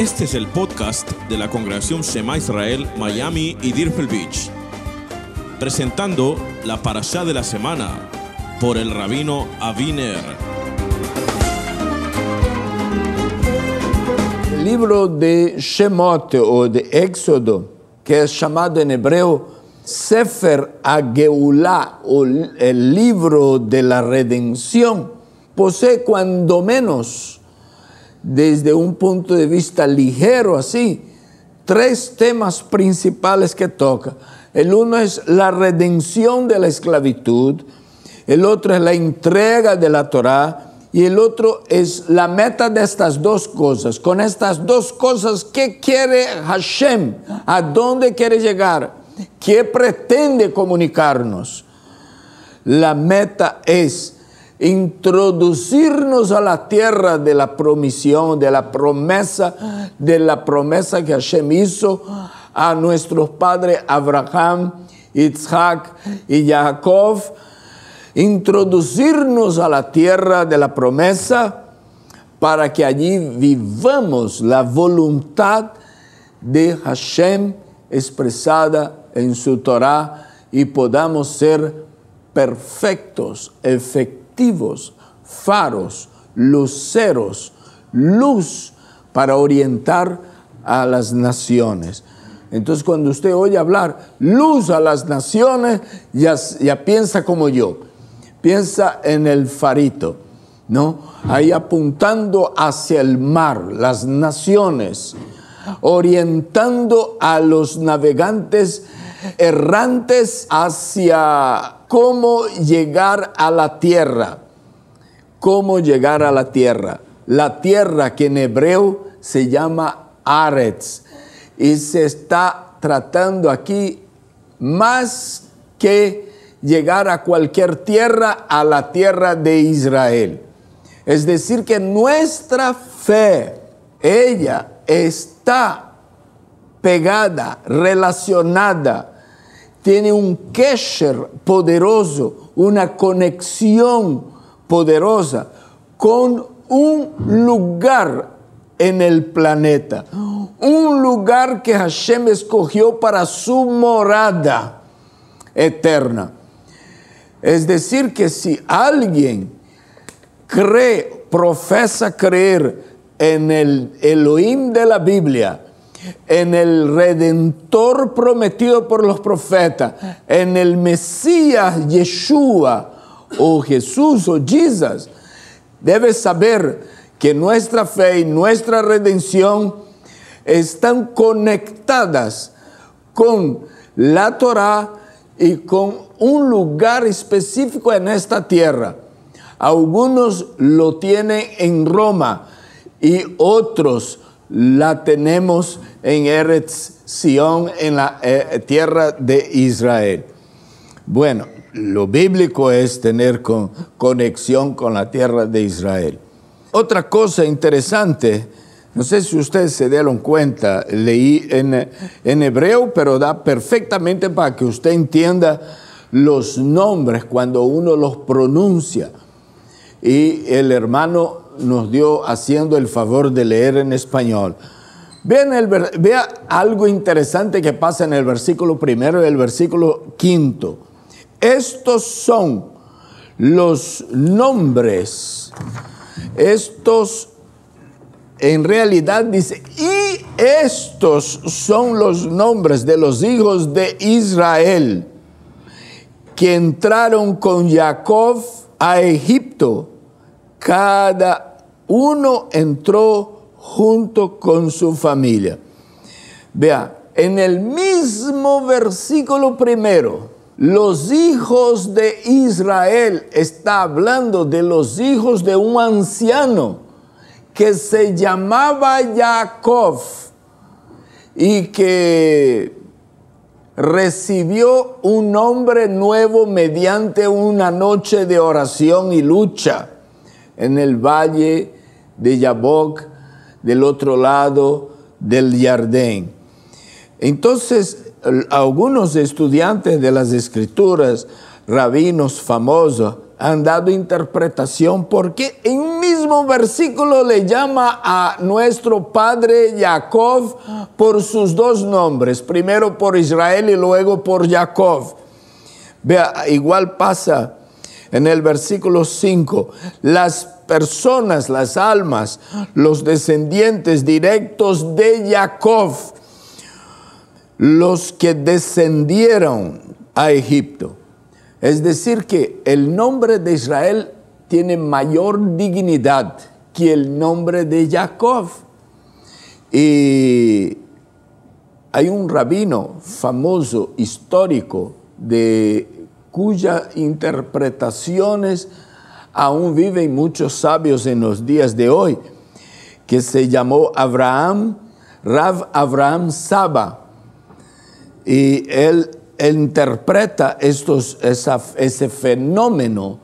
Este es el podcast de la Congregación Shema Israel, Miami y Deerfield Beach. Presentando la parashá de la semana por el rabino Aviner. El libro de Shemot o de Éxodo, que es llamado en hebreo Sefer HaGeulah o el libro de la redención, posee cuando menos, desde un punto de vista ligero así, tres temas principales que toca. El uno es la redención de la esclavitud, el otro es la entrega de la Torá y el otro es la meta de estas dos cosas. Con estas dos cosas, ¿qué quiere Hashem? ¿A dónde quiere llegar? ¿Qué pretende comunicarnos? La meta es introducirnos a la tierra de la promisión, de la promesa que Hashem hizo a nuestros padres Abraham, Isaac y Jacob, introducirnos a la tierra de la promesa para que allí vivamos la voluntad de Hashem expresada en su Torá y podamos ser perfectos, efectivos, faros, luceros, luz para orientar a las naciones. Entonces, cuando usted oye hablar luz a las naciones, ya piensa como yo. Piensa en el farito, ¿no? Ahí apuntando hacia el mar, las naciones, orientando a los navegantes errantes hacia cómo llegar a la tierra. Cómo llegar a la tierra. La tierra que en hebreo se llama Aretz. Y se está tratando aquí más que llegar a cualquier tierra, a la tierra de Israel. Es decir, que nuestra fe, ella está pegada, relacionada, tiene un kesher poderoso, una conexión poderosa con un lugar en el planeta. Un lugar que Hashem escogió para su morada eterna. Es decir, que si alguien profesa creer en el Elohim de la Biblia, en el Redentor prometido por los profetas, en el Mesías Yeshua o Jesús o Jesus, debe saber que nuestra fe y nuestra redención están conectadas con la Torá y con un lugar específico en esta tierra. Algunos lo tienen en Roma y otros la tenemos en Eretz Sion, en la tierra de Israel. Bueno, lo bíblico es tener conexión con la tierra de Israel. Otra cosa interesante, no sé si ustedes se dieron cuenta, leí en hebreo, pero da perfectamente para que usted entienda los nombres cuando uno los pronuncia. Y el hermano nos dio haciendo el favor de leer en español. Vea algo interesante que pasa en el versículo primero y el versículo quinto. Estos son los nombres. Estos, en realidad dice, y estos son los nombres de los hijos de Israel que entraron con Jacob a Egipto. Cada uno entró junto con su familia. Vea, en el mismo versículo primero, los hijos de Israel está hablando de los hijos de un anciano que se llamaba Jacob y que recibió un nombre nuevo mediante una noche de oración y lucha en el valle de Yabok, del otro lado del Jardín. Entonces, algunos estudiantes de las Escrituras, rabinos famosos, han dado interpretación porque en un mismo versículo le llama a nuestro padre Jacob por sus dos nombres, primero por Israel y luego por Jacob. Vea, igual pasa en el versículo 5, las personas, las almas, los descendientes directos de Jacob, los que descendieron a Egipto. Es decir, que el nombre de Israel tiene mayor dignidad que el nombre de Jacob. Y hay un rabino famoso, histórico, cuyas interpretaciones aún viven muchos sabios en los días de hoy, que se llamó Rav Avraham Saba. Y él interpreta ese fenómeno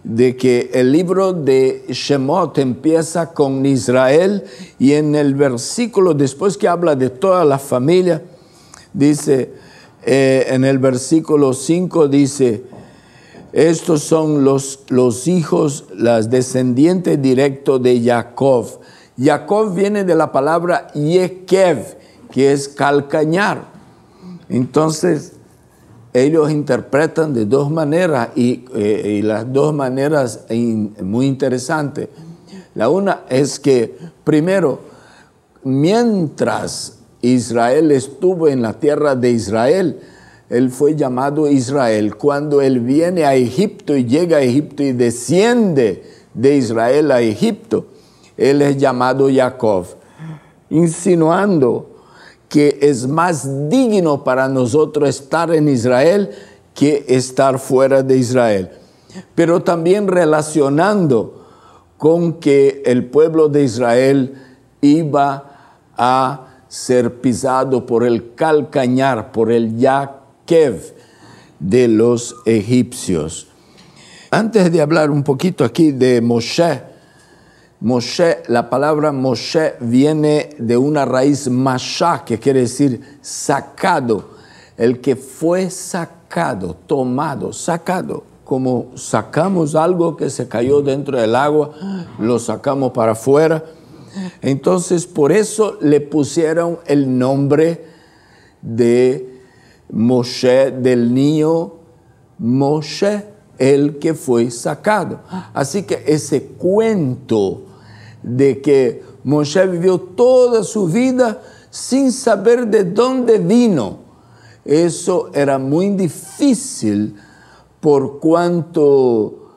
de que el libro de Shemot empieza con Israel y en el versículo, después que habla de toda la familia, dice, en el versículo 5 dice, estos son los hijos, las descendientes directos de Jacob. Jacob viene de la palabra Yekev, que es calcañar. Entonces, ellos interpretan de dos maneras y las dos maneras muy interesantes. La una es que, primero, mientras Israel estuvo en la tierra de Israel, él fue llamado Israel. Cuando él viene a Egipto y llega a Egipto y desciende de Israel a Egipto, él es llamado Jacob, insinuando que es más digno para nosotros estar en Israel que estar fuera de Israel. Pero también relacionando con que el pueblo de Israel iba a ser pisado por el calcañar, por el Yaquev de los egipcios. Antes de hablar un poquito aquí de Moshe, la palabra Moshe viene de una raíz mashá, que quiere decir sacado. El que fue sacado, tomado, sacado. Como sacamos algo que se cayó dentro del agua, lo sacamos para afuera. Entonces, por eso le pusieron el nombre de Moshe, del niño Moshe, el que fue sacado. Así que ese cuento de que Moshe vivió toda su vida sin saber de dónde vino, eso era muy difícil por cuanto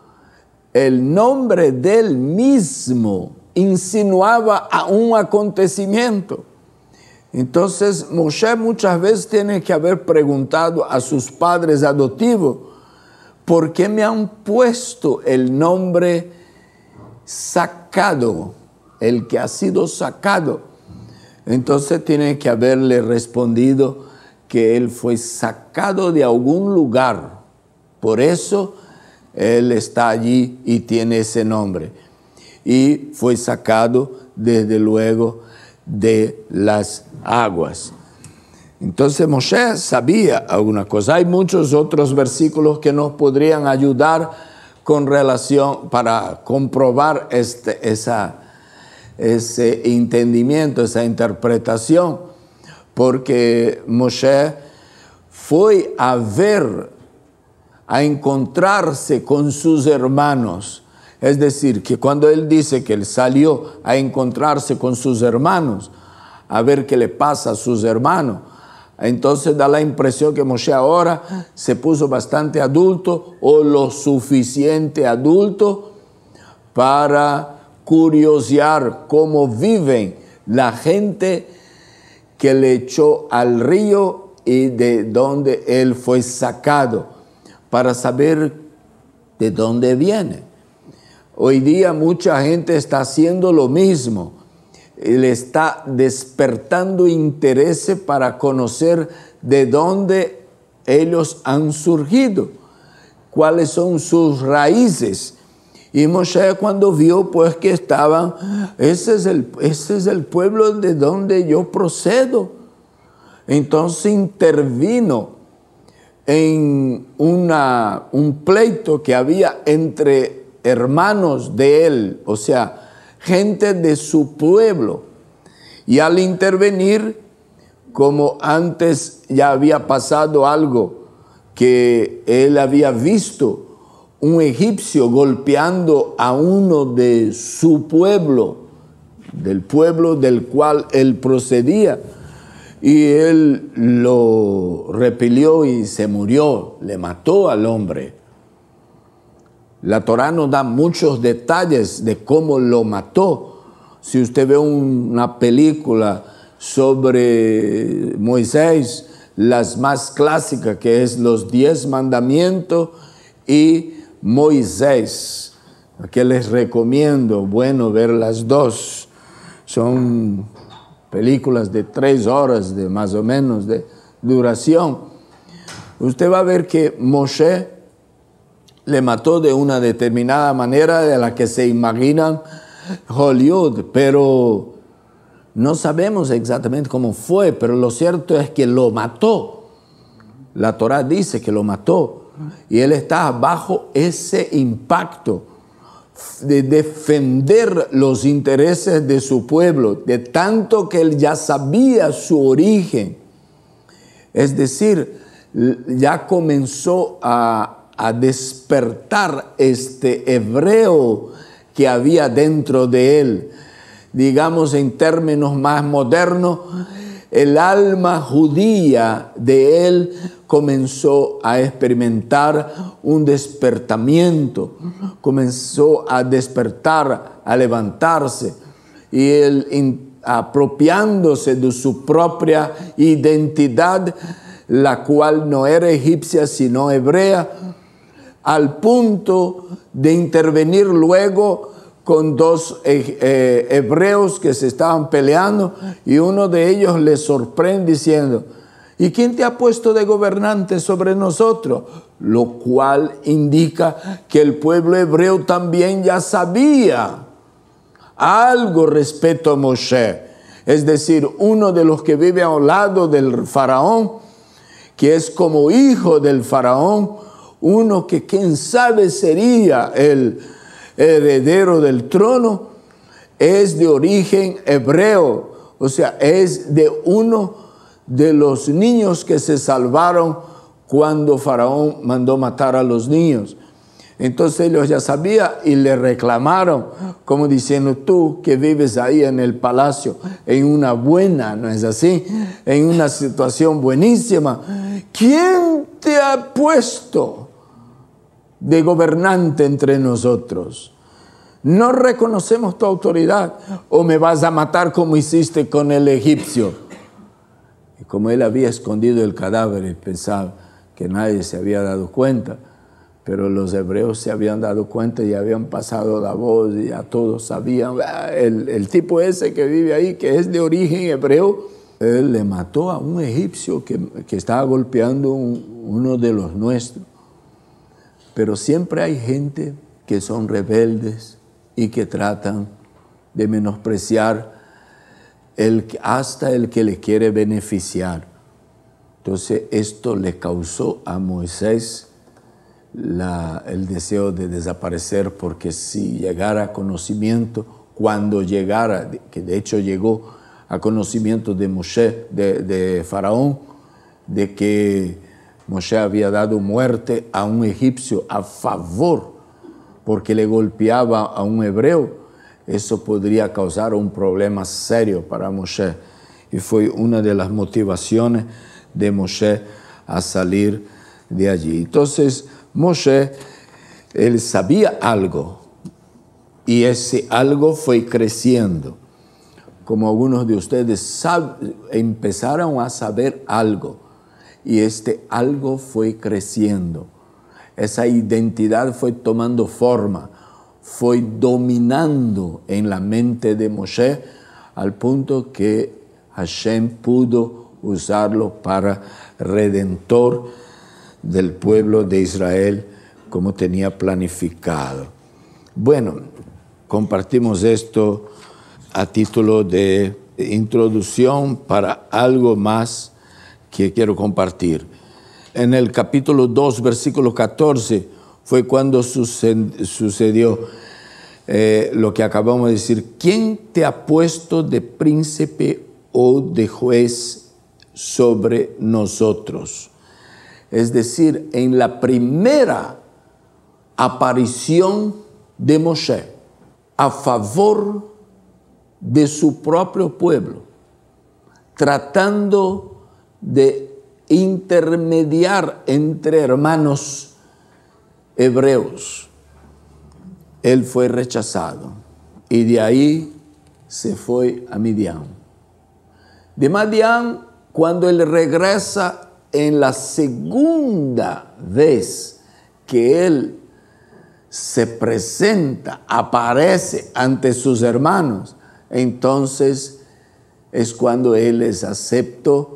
el nombre del mismo insinuaba a un acontecimiento. Entonces Moshe muchas veces tiene que haber preguntado a sus padres adoptivos, ¿por qué me han puesto el nombre sacado, el que ha sido sacado? Entonces tiene que haberle respondido que él fue sacado de algún lugar. Por eso él está allí y tiene ese nombre. Y fue sacado desde luego de las aguas. Entonces Moshe sabía alguna cosa. Hay muchos otros versículos que nos podrían ayudar con relación para comprobar ese entendimiento, esa interpretación, porque Moshe fue a encontrarse con sus hermanos. Es decir, que cuando él dice que él salió a encontrarse con sus hermanos, a ver qué le pasa a sus hermanos, entonces da la impresión que Moshe ahora se puso bastante adulto o lo suficiente adulto para curiosear cómo viven la gente que le echó al río y de donde él fue sacado, para saber de dónde viene. Hoy día mucha gente está haciendo lo mismo. Le está despertando interés para conocer de dónde ellos han surgido, cuáles son sus raíces. Y Moshe, cuando vio pues que estaban, ese es el pueblo de donde yo procedo. Entonces intervino en un pleito que había entre hermanos de él, o sea, gente de su pueblo. Y al intervenir, como antes ya había pasado algo, que él había visto un egipcio golpeando a uno de su pueblo, del pueblo del cual él procedía, y él lo repelió y se murió, le mató al hombre. La Torá nos da muchos detalles de cómo lo mató. Si usted ve una película sobre Moisés, las más clásicas, que es los 10 mandamientos y Moisés, que les recomiendo, bueno, ver las dos. Son películas de 3 horas de más o menos de duración. Usted va a ver que Moshe le mató de una determinada manera de la que se imaginan Hollywood, pero no sabemos exactamente cómo fue, pero lo cierto es que lo mató. La Torá dice que lo mató y él está bajo ese impacto de defender los intereses de su pueblo, de tanto que él ya sabía su origen. Es decir, ya comenzó a despertar este hebreo que había dentro de él. Digamos en términos más modernos, el alma judía de él comenzó a experimentar un despertamiento, comenzó a despertar, a levantarse, y él apropiándose de su propia identidad, la cual no era egipcia sino hebrea, al punto de intervenir luego con 2 hebreos que se estaban peleando, y uno de ellos le sorprende diciendo: ¿y quién te ha puesto de gobernante sobre nosotros? Lo cual indica que el pueblo hebreo también ya sabía algo respecto a Moshe. Es decir, uno de los que vive a un lado del faraón, que es como hijo del faraón, uno que quién sabe sería el heredero del trono, es de origen hebreo, o sea, es de uno de los niños que se salvaron cuando Faraón mandó matar a los niños. Entonces ellos ya sabían y le reclamaron, como diciendo: tú que vives ahí en el palacio, en una buena, ¿no es así?, en una situación buenísima, ¿quién te ha puesto de gobernante entre nosotros? ¿No reconocemos tu autoridad o me vas a matar como hiciste con el egipcio? Y como él había escondido el cadáver y pensaba que nadie se había dado cuenta, pero los hebreos se habían dado cuenta y habían pasado la voz y ya todos sabían: el tipo ese que vive ahí, que es de origen hebreo, él le mató a un egipcio que estaba golpeando uno de los nuestros. Pero siempre hay gente que son rebeldes y que tratan de menospreciar hasta el que le quiere beneficiar. Entonces esto le causó a Moisés el deseo de desaparecer, porque si llegara a conocimiento, cuando llegara, que de hecho llegó a conocimiento de Moshe, de Faraón, de que Moshe había dado muerte a un egipcio a favor, porque le golpeaba a un hebreo, eso podría causar un problema serio para Moshe. Y fue una de las motivaciones de Moshe a salir de allí. Entonces, Moshe, él sabía algo, y ese algo fue creciendo. Como algunos de ustedes empezaron a saber algo, y este algo fue creciendo. Esa identidad fue tomando forma, fue dominando en la mente de Moshe, al punto que Hashem pudo usarlo para redentor del pueblo de Israel, como tenía planificado. Bueno, compartimos esto a título de introducción para algo más que quiero compartir. en el capítulo 2, versículo 14, fue cuando sucedió lo que acabamos de decir. ¿Quién te ha puesto de príncipe o de juez sobre nosotros? Es decir, en la primera aparición de Moshe a favor de su propio pueblo, tratando de intermediar entre hermanos hebreos, él fue rechazado y de ahí se fue a Midian. De Midian, cuando él regresa en la segunda vez que él se presenta, aparece ante sus hermanos, entonces es cuando él es aceptado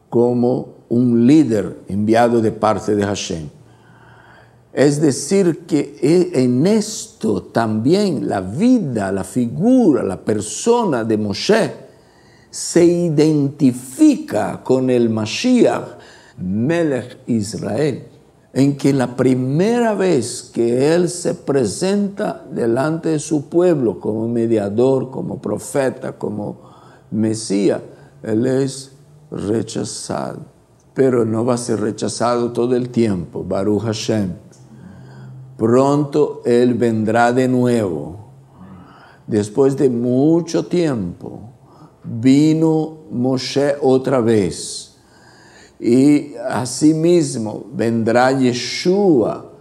como un líder enviado de parte de Hashem. Es decir, que en esto también la vida, la figura, la persona de Moshe se identifica con el Mashiach, Melech Israel, en que la primera vez que él se presenta delante de su pueblo como mediador, como profeta, como Mesías, él es rechazado. Pero no va a ser rechazado todo el tiempo, Baruch Hashem. Pronto él vendrá de nuevo. Después de mucho tiempo, vino Moshe otra vez. Y asimismo vendrá Yeshua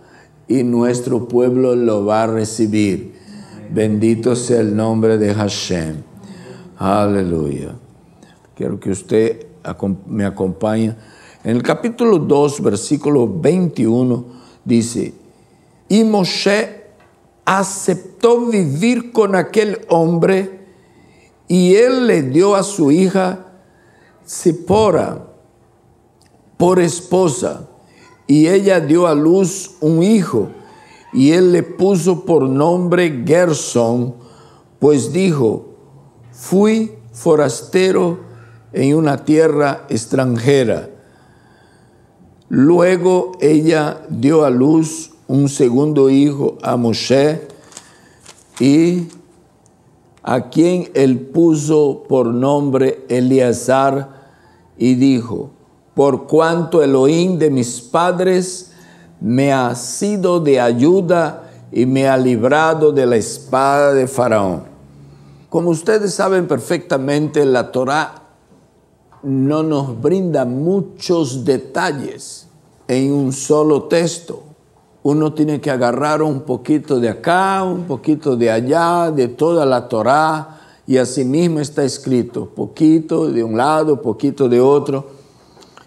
y nuestro pueblo lo va a recibir. Bendito sea el nombre de Hashem. Aleluya. Quiero que usted me acompañe. En el capítulo 2, versículo 21, dice: y Moshe aceptó vivir con aquel hombre, y él le dio a su hija Zipora por esposa, y ella dio a luz un hijo, y él le puso por nombre Gersón, pues dijo: fui forastero en una tierra extranjera. Luego ella dio a luz un segundo hijo a Moshe, y a quien él puso por nombre Eleazar, y dijo: por cuanto Elohim de mis padres me ha sido de ayuda y me ha librado de la espada de Faraón. Como ustedes saben perfectamente, la Torá no nos brinda muchos detalles en un solo texto. Uno tiene que agarrar un poquito de acá, un poquito de allá, de toda la Torá, y así mismo está escrito, poquito de un lado, poquito de otro.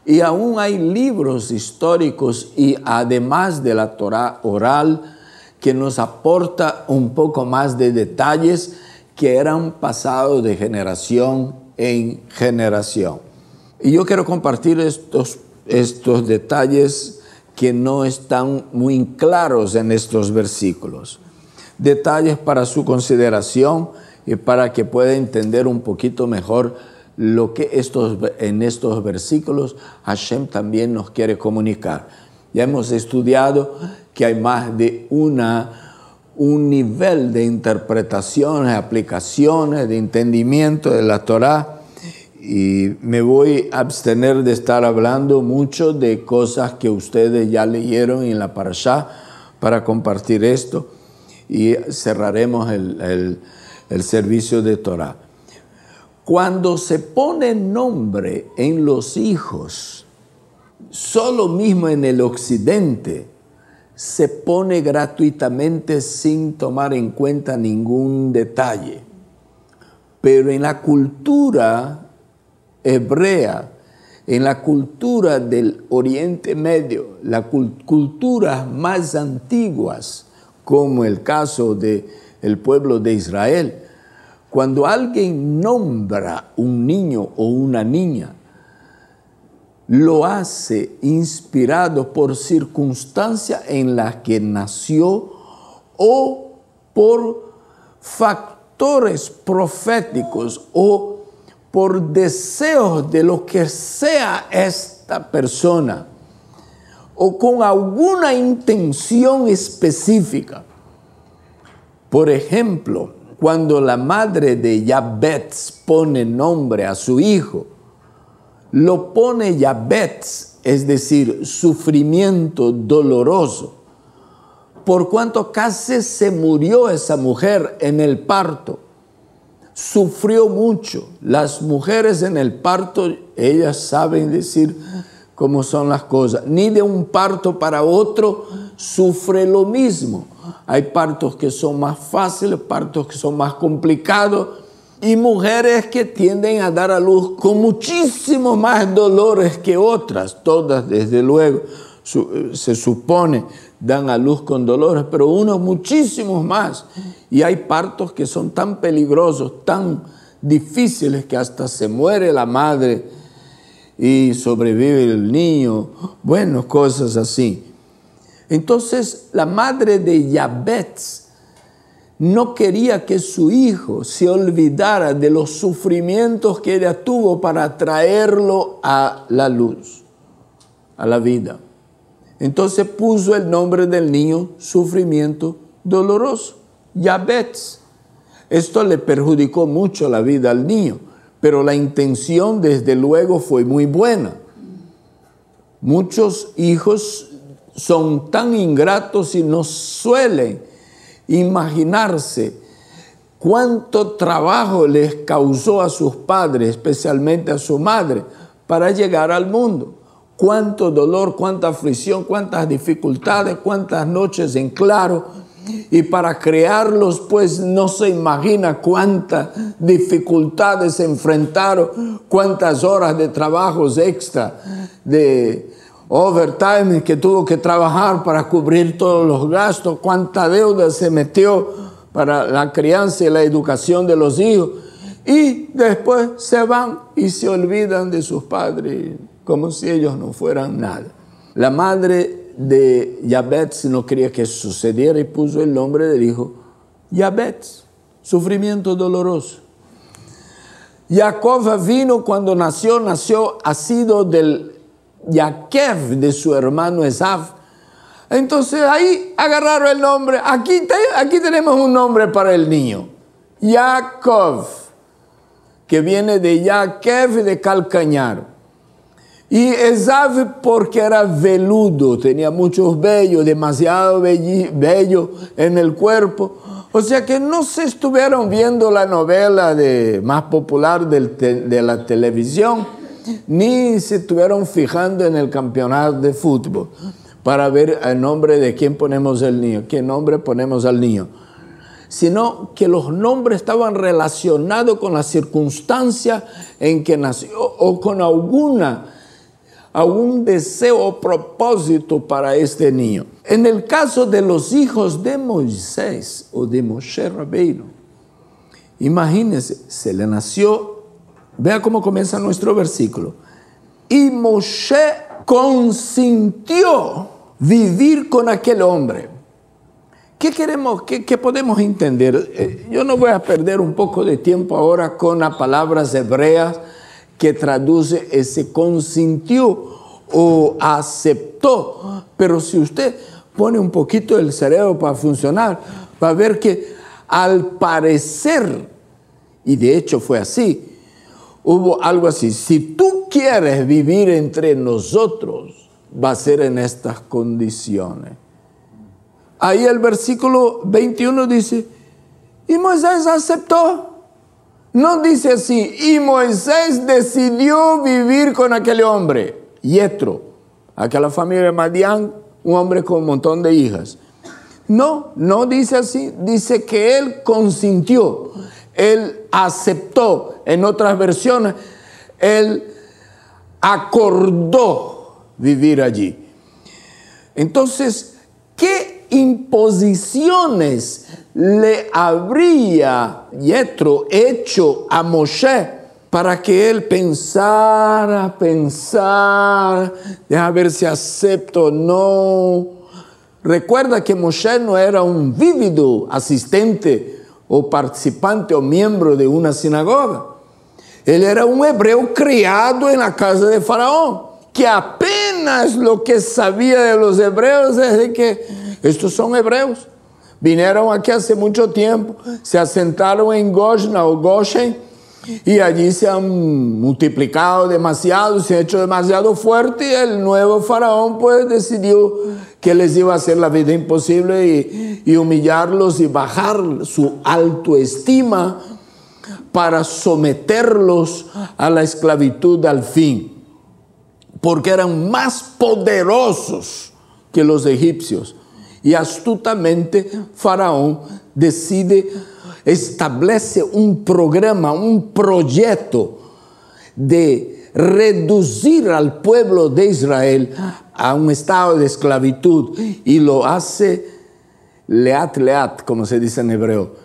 Y aún hay libros históricos y además de la Torá oral que nos aporta un poco más de detalles que eran pasados de generación en generación. Y yo quiero compartir estos detalles que no están muy claros en estos versículos. Detalles para su consideración y para que pueda entender un poquito mejor lo que en estos versículos Hashem también nos quiere comunicar. Ya hemos estudiado que hay más de un nivel de interpretaciones, aplicaciones, de entendimiento de la Torá, y me voy a abstener de estar hablando mucho de cosas que ustedes ya leyeron en la Parashá para compartir esto, y cerraremos el servicio de Torá. Cuando se pone nombre en los hijos, solo mismo en el occidente, se pone gratuitamente sin tomar en cuenta ningún detalle. Pero en la cultura hebrea, en la cultura del Oriente Medio, las culturas más antiguas, como el caso del pueblo de Israel, cuando alguien nombra un niño o una niña, lo hace inspirado por circunstancias en las que nació o por factores proféticos o por deseos de lo que sea esta persona o con alguna intención específica. Por ejemplo, cuando la madre de Yabetz pone nombre a su hijo, lo pone Yabetz, es decir, sufrimiento doloroso, por cuanto casi se murió esa mujer en el parto. Sufrió mucho. Las mujeres en el parto, ellas saben decir cómo son las cosas. Ni de un parto para otro sufre lo mismo. Hay partos que son más fáciles, partos que son más complicados, y mujeres que tienden a dar a luz con muchísimos más dolores que otras. Todas, desde luego, se supone, dan a luz con dolores, pero unos muchísimos más. Y hay partos que son tan peligrosos, tan difíciles, que hasta se muere la madre y sobrevive el niño. Bueno, cosas así. Entonces, la madre de Yabetz no quería que su hijo se olvidara de los sufrimientos que ella tuvo para traerlo a la luz, a la vida. Entonces puso el nombre del niño sufrimiento doloroso, Yabetz. Esto le perjudicó mucho la vida al niño, pero la intención desde luego fue muy buena. Muchos hijos son tan ingratos y no suelen imaginarse cuánto trabajo les causó a sus padres, especialmente a su madre, para llegar al mundo. Cuánto dolor, cuánta aflicción, cuántas dificultades, cuántas noches en claro. Y para crearlos, pues no se imagina cuántas dificultades se enfrentaron, cuántas horas de trabajos extra, de overtime que tuvo que trabajar para cubrir todos los gastos, cuánta deuda se metió para la crianza y la educación de los hijos. Y después se van y se olvidan de sus padres, como si ellos no fueran nada. La madre de Yabetz no quería que eso sucediera y puso el nombre del hijo Yabetz, sufrimiento doloroso. Jacob vino cuando nació asido del Yaquev de su hermano Esav. Entonces ahí agarraron el nombre. Aquí tenemos un nombre para el niño, Jacob, que viene de Yaquev de calcañar. Y Esav porque era veludo, tenía muchos vellos, demasiado vello en el cuerpo. O sea que no se estuvieron viendo la novela más popular de la televisión, ni se estuvieron fijando en el campeonato de fútbol para ver el nombre de quién ponemos el niño, qué nombre ponemos al niño, sino que los nombres estaban relacionados con la circunstancia en que nació o con algún deseo o propósito para este niño. En el caso de los hijos de Moisés o de Moshe Rabbeinu, imagínense, se le nació, vea cómo comienza nuestro versículo, y Moshe consintió vivir con aquel hombre. ¿Qué queremos, qué podemos entender? Yo no voy a perder un poco de tiempo ahora con las palabras hebreas que traduce ese consintió o aceptó. Pero si usted pone un poquito el cerebro para funcionar, va a ver que al parecer, y de hecho fue así, hubo algo así: si tú quieres vivir entre nosotros, va a ser en estas condiciones. Ahí el versículo 21 dice, y Moisés aceptó. No dice así, y Moisés decidió vivir con aquel hombre, Yetro, aquella familia de Madián, un hombre con un montón de hijas. No dice así, dice que él consintió, él aceptó. En otras versiones, él acordó vivir allí. Entonces, ¿qué imposiciones le habría Yetro hecho a Moshe para que él pensara, deja ver si acepto o no? Recuerda que Moshe no era un vívido asistente o participante o miembro de una sinagoga. Él era un hebreo criado en la casa de Faraón. que apenas lo que sabía de los hebreos es de que estos son hebreos. Vinieron aquí hace mucho tiempo, se asentaron en Goshen, y allí se han multiplicado demasiado, se han hecho demasiado fuerte, y el nuevo faraón pues decidió que les iba a hacer la vida imposible y humillarlos y bajar su autoestima para someterlos a la esclavitud al fin, porque eran más poderosos que los egipcios. Y astutamente Faraón establece un programa, un proyecto de reducir al pueblo de Israel a un estado de esclavitud, y lo hace leat, como se dice en hebreo,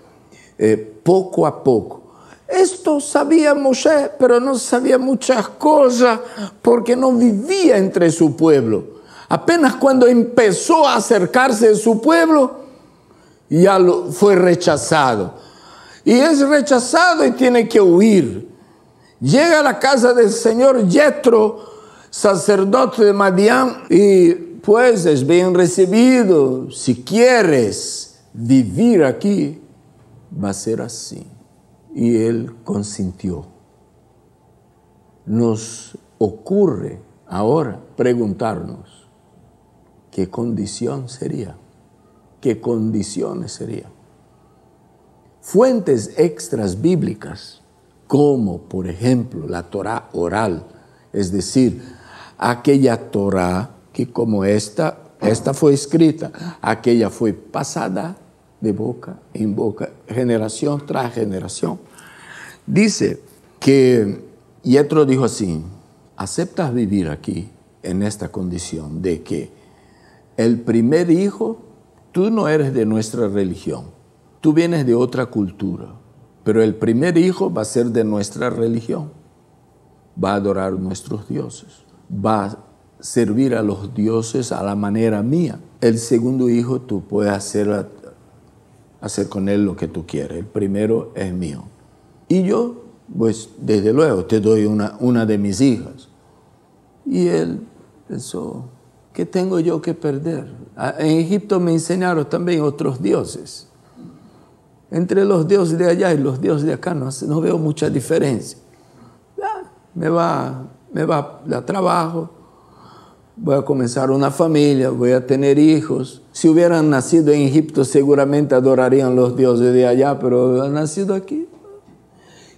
poco a poco. Esto sabía Moshe, pero no sabía muchas cosas porque no vivía entre su pueblo. Apenas cuando empezó a acercarse a su pueblo, ya fue rechazado. Y es rechazado y tiene que huir. Llega a la casa del señor Yetro, sacerdote de Madián, y pues es bien recibido. Si quieres vivir aquí, va a ser así. Y él consintió. Nos ocurre ahora preguntarnos, ¿qué condición sería? ¿Qué condiciones serían? Fuentes extras bíblicas, como por ejemplo la Torá oral, es decir, aquella Torá que como esta fue escrita, aquella fue pasada de boca en boca, generación tras generación. Dice que Yetro dijo así: ¿aceptas vivir aquí en esta condición de que el primer hijo, tú no eres de nuestra religión, tú vienes de otra cultura, pero el primer hijo va a ser de nuestra religión, va a adorar a nuestros dioses, va a servir a los dioses a la manera mía. El segundo hijo tú puedes hacer con él lo que tú quieres, el primero es mío. Y yo, pues desde luego te doy una de mis hijas. Y él pensó, ¿qué tengo yo que perder? En Egipto me enseñaron también otros dioses. Entre los dioses de allá y los dioses de acá no veo mucha diferencia. Me va a dar trabajo, voy a comenzar una familia, voy a tener hijos. Si hubieran nacido en Egipto seguramente adorarían los dioses de allá, pero han nacido aquí.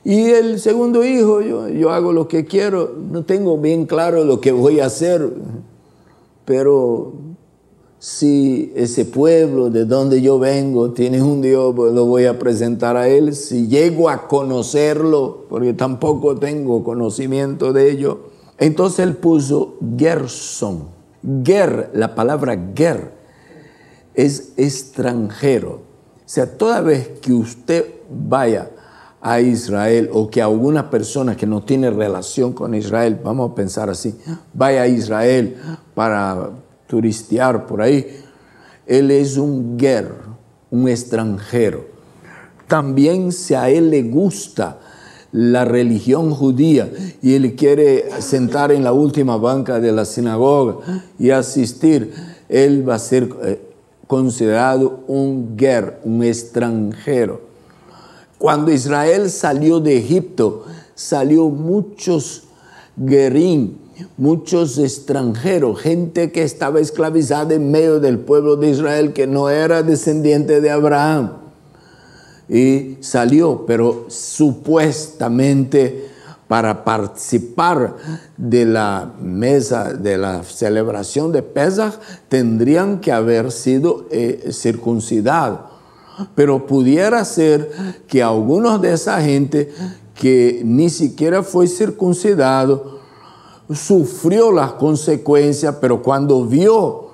Y el segundo hijo, yo hago lo que quiero, no tengo bien claro lo que voy a hacer, pero si ese pueblo de donde yo vengo tiene un Dios, pues lo voy a presentar a él. Si llego a conocerlo, porque tampoco tengo conocimiento de ello, entonces él puso Gerson. La palabra ger es extranjero. O sea, toda vez que usted vaya a Israel, o que alguna persona que no tiene relación con Israel, vamos a pensar así, vaya a Israel para turistear por ahí, él es un ger, un extranjero. También si a él le gusta la religión judía y él quiere sentar en la última banca de la sinagoga y asistir, él va a ser considerado un ger, un extranjero. Cuando Israel salió de Egipto, salió muchos gerim, muchos extranjeros, gente que estaba esclavizada en medio del pueblo de Israel, que no era descendiente de Abraham. Y salió, pero supuestamente para participar de la mesa, de la celebración de Pesaj, tendrían que haber sido circuncidados. Pero pudiera ser que algunos de esa gente que ni siquiera fue circuncidado sufrió las consecuencias, pero cuando vio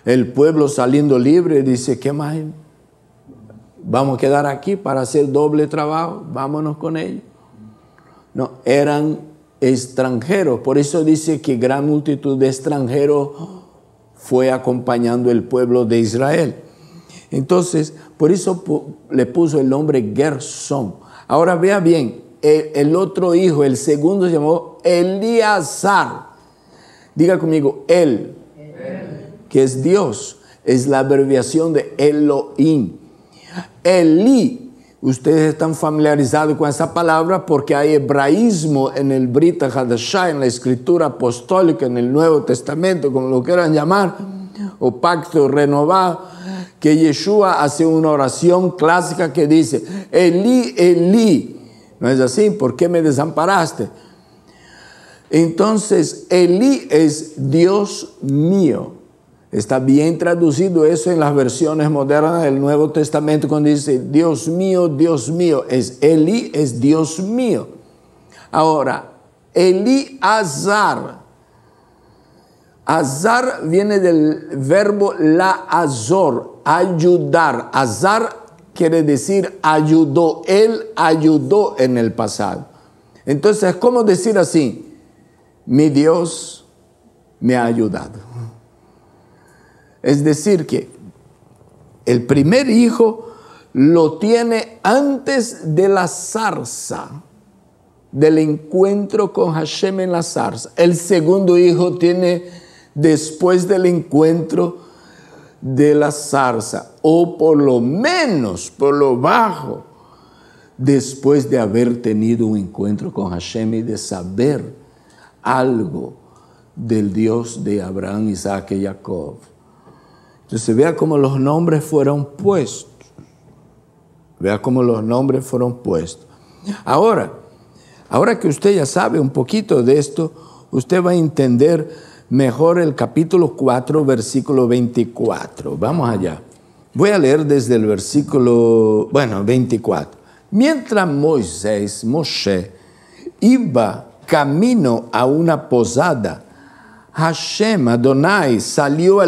el pueblo saliendo libre, dice, ¿qué más? ¿Vamos a quedar aquí para hacer doble trabajo? Vámonos con ellos. No, eran extranjeros. Por eso dice que gran multitud de extranjeros fue acompañando el pueblo de Israel. Entonces, por eso le puso el nombre Gerson. Ahora vea bien, el otro hijo, el segundo, se llamó Eleazar. Diga conmigo, Él, que es Dios, es la abreviación de Elohim. Elí, ustedes están familiarizados con esa palabra porque hay hebraísmo en el Brit Hadashah, en la escritura apostólica, en el Nuevo Testamento, como lo quieran llamar, o pacto renovado, que Yeshua hace una oración clásica que dice, Elí, Elí. ¿No es así? ¿Por qué me desamparaste? Entonces, Elí es Dios mío. Está bien traducido eso en las versiones modernas del Nuevo Testamento cuando dice, Dios mío, es Elí, es Dios mío. Ahora, Elíazar. Azar viene del verbo la azor, ayudar. Azar quiere decir ayudó, él ayudó en el pasado. Entonces, ¿cómo decir así? Mi Dios me ha ayudado. Es decir que el primer hijo lo tiene antes de la zarza, del encuentro con Hashem en la zarza. El segundo hijo tiene después del encuentro de la zarza, o por lo menos, por lo bajo, después de haber tenido un encuentro con Hashem y de saber algo del Dios de Abraham, Isaac y Jacob. Entonces vea cómo los nombres fueron puestos. Vea cómo los nombres fueron puestos. Ahora que usted ya sabe un poquito de esto, usted va a entender mejor el capítulo 4, versículo 24. Vamos allá. Voy a leer desde el versículo, 24. Mientras Moshe, iba camino a una posada, Hashem, Adonai, salió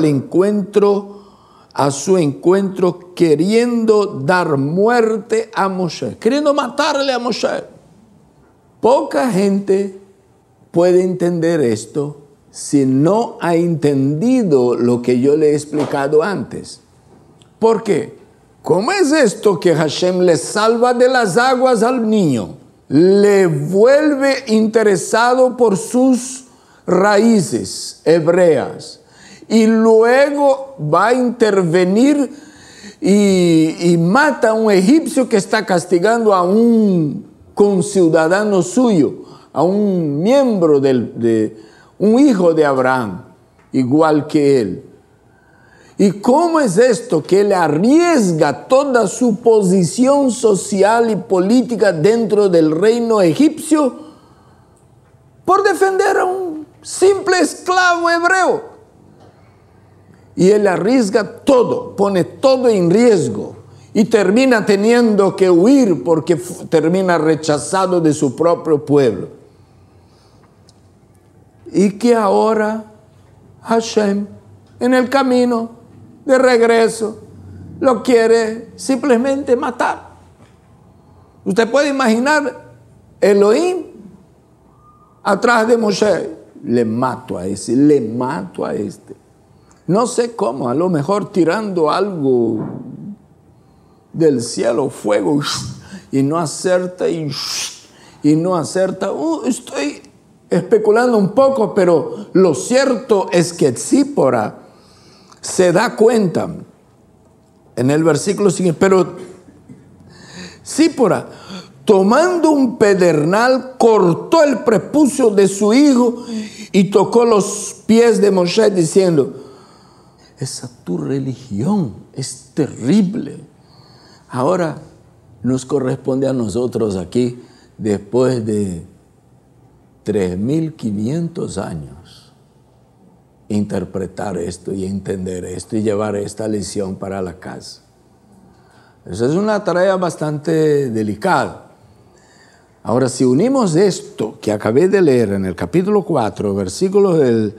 a su encuentro queriendo dar muerte a Moshe, queriendo matarle a Moshe. Poca gente puede entender esto si no ha entendido lo que yo le he explicado antes. ¿Por qué? ¿Cómo es esto que Hashem le salva de las aguas al niño? Le vuelve interesado por sus raíces hebreas y luego va a intervenir y mata a un egipcio que está castigando a un conciudadano suyo, a un miembro un hijo de Abraham, igual que él. ¿Y cómo es esto que él arriesga toda su posición social y política dentro del reino egipcio por defender a un simple esclavo hebreo? Y él arriesga todo, pone todo en riesgo y termina teniendo que huir porque termina rechazado de su propio pueblo. Y que ahora Hashem, en el camino de regreso, lo quiere simplemente matar. Usted puede imaginar Elohim atrás de Moshe. Le mato a este. No sé cómo, a lo mejor tirando algo del cielo, fuego, y no acerta, y no acerta. Estoy especulando un poco, pero lo cierto es que Tzípora se da cuenta en el versículo siguiente, pero Tzípora, tomando un pedernal, cortó el prepucio de su hijo y tocó los pies de Moshe diciendo, esa tu religión es terrible. Ahora nos corresponde a nosotros aquí, después de 3.500 años, interpretar esto y entender esto y llevar esta lección para la casa. Esa es una tarea bastante delicada. Ahora, si unimos esto que acabé de leer en el capítulo 4, versículos del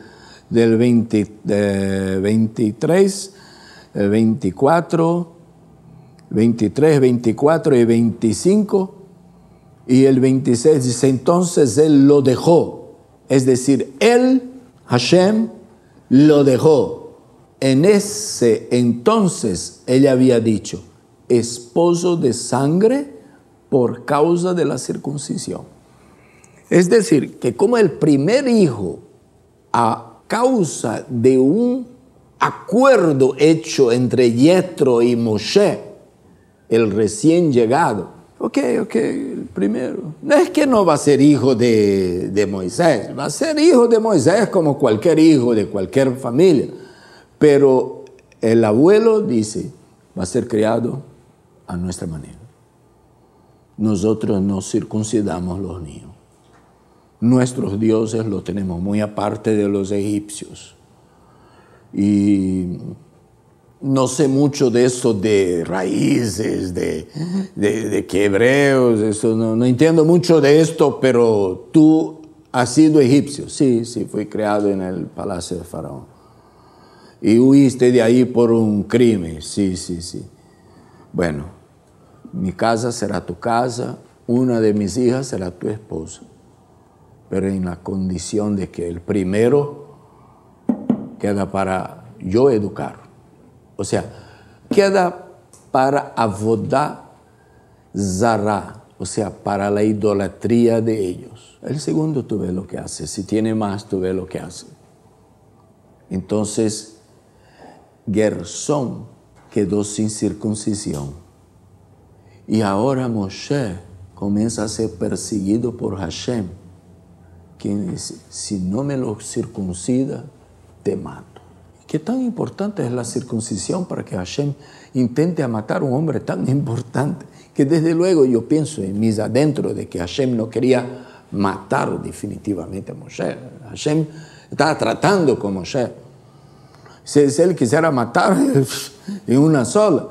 23, 24, 23, 24 y 25, y el 26 dice, entonces él lo dejó. Es decir, él, Hashem, lo dejó. En ese entonces, él había dicho, esposo de sangre por causa de la circuncisión. Es decir, que como el primer hijo causa de un acuerdo hecho entre Yetro y Moshe, el recién llegado. Ok, el primero. No es que no va a ser hijo de Moisés, va a ser hijo de Moisés como cualquier hijo de cualquier familia. Pero el abuelo dice, va a ser criado a nuestra manera. Nosotros no circuncidamos los niños. Nuestros dioses los tenemos muy aparte de los egipcios. Y no sé mucho de eso de raíces, de que hebreos, eso, no entiendo mucho de esto, pero tú has sido egipcio. Sí, fui criado en el palacio de Faraón. Y huiste de ahí por un crimen, sí. Bueno, mi casa será tu casa, una de mis hijas será tu esposa, pero en la condición de que el primero queda para yo educar. O sea, queda para Avodah Zará, o sea, para la idolatría de ellos. El segundo tú ves lo que hace, si tiene más tú ves lo que hace. Entonces, Gersón quedó sin circuncisión. Y ahora Moshe comienza a ser perseguido por Hashem, quien dice, si no me lo circuncida, te mato. ¿Qué tan importante es la circuncisión para que Hashem intente matar a un hombre tan importante? Que desde luego yo pienso en mis adentros de que Hashem no quería matar definitivamente a Moshe. Hashem estaba tratando con Moshe. Si él quisiera matar en una sola,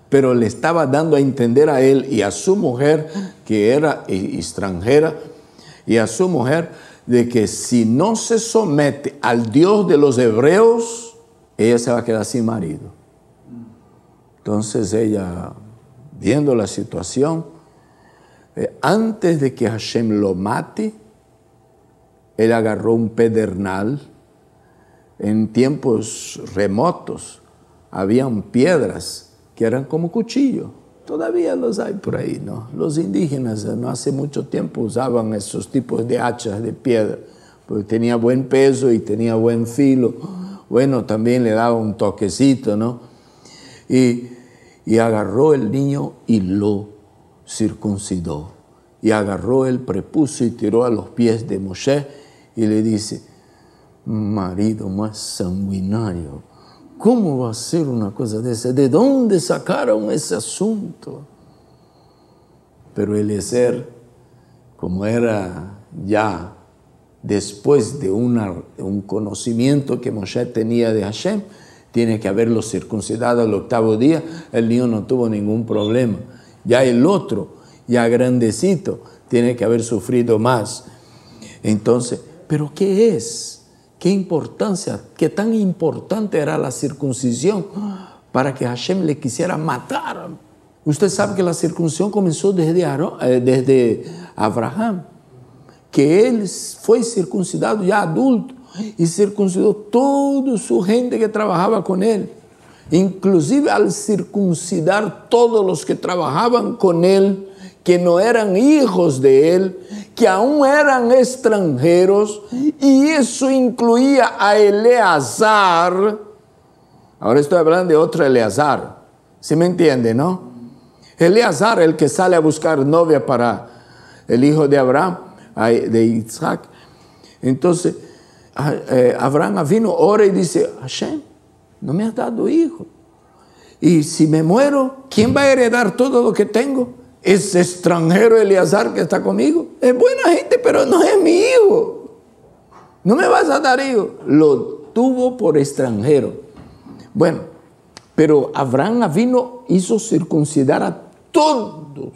pero le estaba dando a entender a él y a su mujer, que era extranjera, y a su mujer, de que si no se somete al Dios de los hebreos, ella se va a quedar sin marido. Entonces ella, viendo la situación, antes de que Hashem lo mate, él agarró un pedernal. En tiempos remotos habían piedras que eran como cuchillos. Todavía los hay por ahí, ¿no? Los indígenas no hace mucho tiempo usaban esos tipos de hachas de piedra, porque tenía buen peso y tenía buen filo. Bueno, también le daba un toquecito, ¿no? Y agarró el niño y lo circuncidó. Y agarró el prepucio y tiró a los pies de Moshe y le dice, marido más sanguinario, ¿cómo va a ser una cosa de esa? ¿De dónde sacaron ese asunto? Pero Eliezer, como era ya después de un conocimiento que Moshe tenía de Hashem, tiene que haberlo circuncidado al 8º día, el niño no tuvo ningún problema. Ya el otro, ya grandecito, tiene que haber sufrido más. Entonces, ¿pero qué es? ¿Qué importancia, qué tan importante era la circuncisión para que Hashem le quisiera matar? Usted sabe que la circuncisión comenzó desde Abraham, que él fue circuncidado ya adulto y circuncidó toda su gente que trabajaba con él. Inclusive al circuncidar todos los que trabajaban con él, que no eran hijos de él, que aún eran extranjeros, y eso incluía a Eleazar. Ahora estoy hablando de otro Eleazar, ¿sí me entiende, no? Eleazar, el que sale a buscar novia para el hijo de Abraham, de Isaac. Entonces, Abraham vino, ora y dice, Hashem, no me has dado hijo. Y si me muero, ¿quién va a heredar todo lo que tengo? Ese extranjero Eleazar que está conmigo. Es buena gente, pero no es mi hijo. No me vas a dar hijo. Lo tuvo por extranjero. Bueno, pero Abraham vino, hizo circuncidar a todos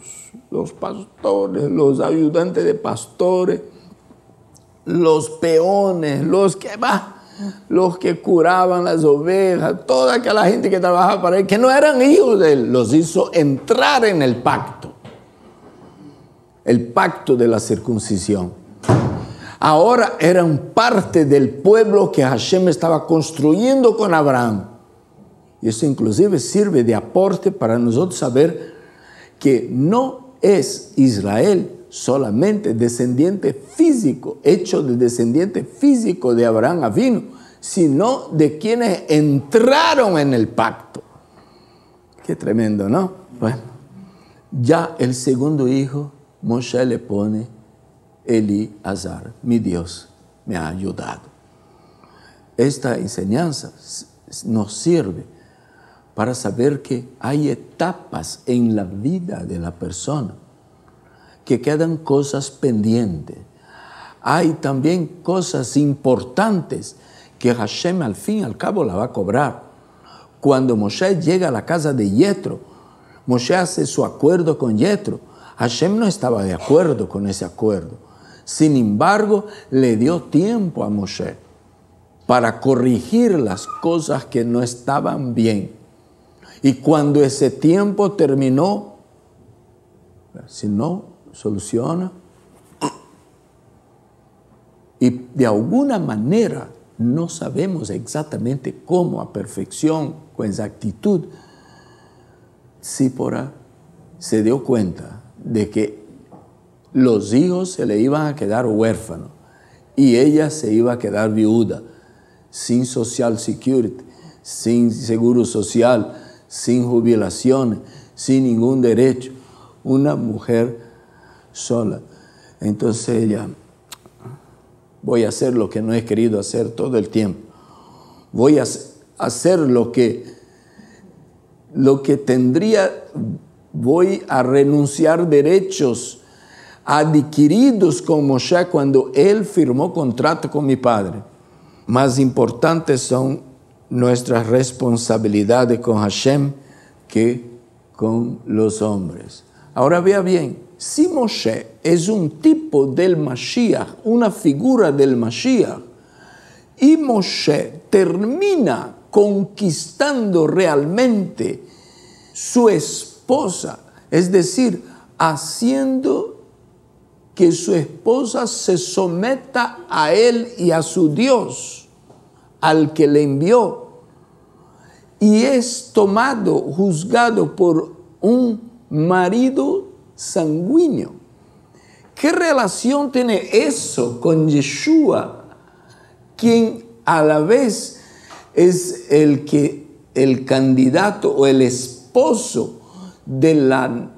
los pastores, los ayudantes de pastores, los peones, los que curaban las ovejas, toda aquella gente que trabajaba para él, que no eran hijos de él, los hizo entrar en el pacto de la circuncisión. Ahora eran parte del pueblo que Hashem estaba construyendo con Abraham. Y eso inclusive sirve de aporte para nosotros saber que no es Israel solamente descendiente físico, hecho de descendiente físico de Abraham Avinu, sino de quienes entraron en el pacto. Qué tremendo, ¿no? Bueno, ya el segundo hijo, Moshe le pone Eleazar, mi Dios me ha ayudado. Esta enseñanza nos sirve para saber que hay etapas en la vida de la persona, que quedan cosas pendientes. Hay también cosas importantes que Hashem al fin y al cabo la va a cobrar. Cuando Moshe llega a la casa de Yetro, Moshe hace su acuerdo con Yetro. Hashem no estaba de acuerdo con ese acuerdo. Sin embargo, le dio tiempo a Moshe para corregir las cosas que no estaban bien. Y cuando ese tiempo terminó, si no soluciona, y de alguna manera no sabemos exactamente cómo a perfección, con exactitud, Sípora se dio cuenta de que los hijos se le iban a quedar huérfanos y ella se iba a quedar viuda, sin social security, sin seguro social, sin jubilaciones, sin ningún derecho. Una mujer sola. Entonces ella, voy a hacer lo que no he querido hacer todo el tiempo. Voy a hacer lo que tendría, voy a renunciar derechos adquiridos con Moshe cuando él firmó contrato con mi padre. Más importantes son nuestras responsabilidades con Hashem que con los hombres. Ahora vea bien, si Moshe es un tipo del Mashiach, una figura del Mashiach, y Moshe termina conquistando realmente su esposa, es decir, haciendo que su esposa se someta a él y a su Dios, al que le envió, y es tomado, juzgado por un marido sanguíneo. ¿Qué relación tiene eso con Yeshua, quien a la vez es el candidato o el esposo de la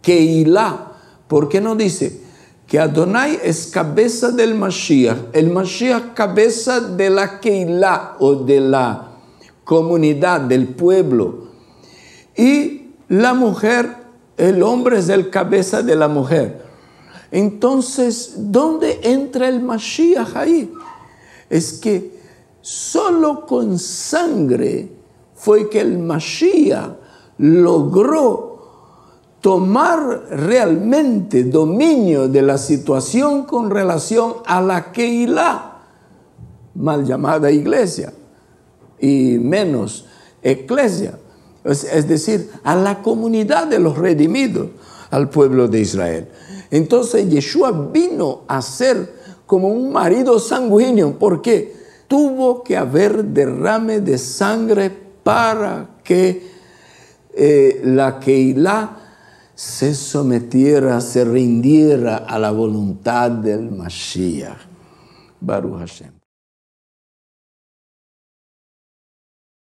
Keilah? ¿Por qué no dice que Adonai es cabeza del Mashiach, el Mashiach cabeza de la Keilah o de la comunidad, del pueblo, y la mujer, el hombre es el cabeza de la mujer? Entonces, ¿dónde entra el Mashiach ahí? Es que solo con sangre fue que el Mashiach logró tomar realmente dominio de la situación con relación a la Keilah, mal llamada iglesia, y menos eclesia, es decir, a la comunidad de los redimidos, al pueblo de Israel. Entonces Yeshua vino a ser como un marido sanguíneo, porque tuvo que haber derrame de sangre para que la Keilah se sometiera, se rindiera a la voluntad del Mashiach. Baruch Hashem.